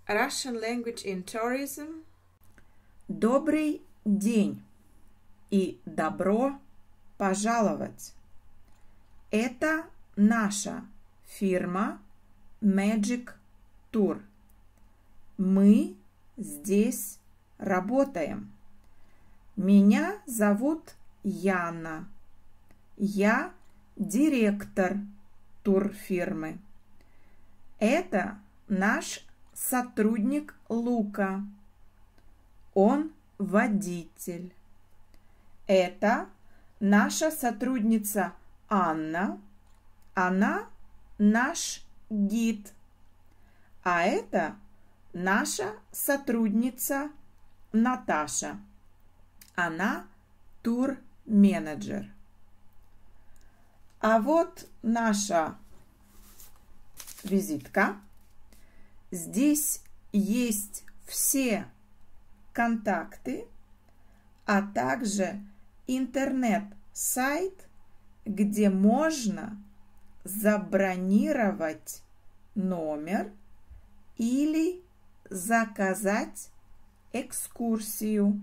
Russian language in tourism. Добрый день и добро пожаловать. Это наша фирма Magic Tour. Мы здесь работаем. Меня зовут Яна. Я директор турфирмы. Это наш сотрудник Лука. Он водитель. Это наша сотрудница Анна. Она наш гид. А это наша сотрудница Наташа. Она тур-менеджер. А вот наша визитка. Здесь есть все контакты, а также интернет-сайт, где можно забронировать номер или заказать экскурсию.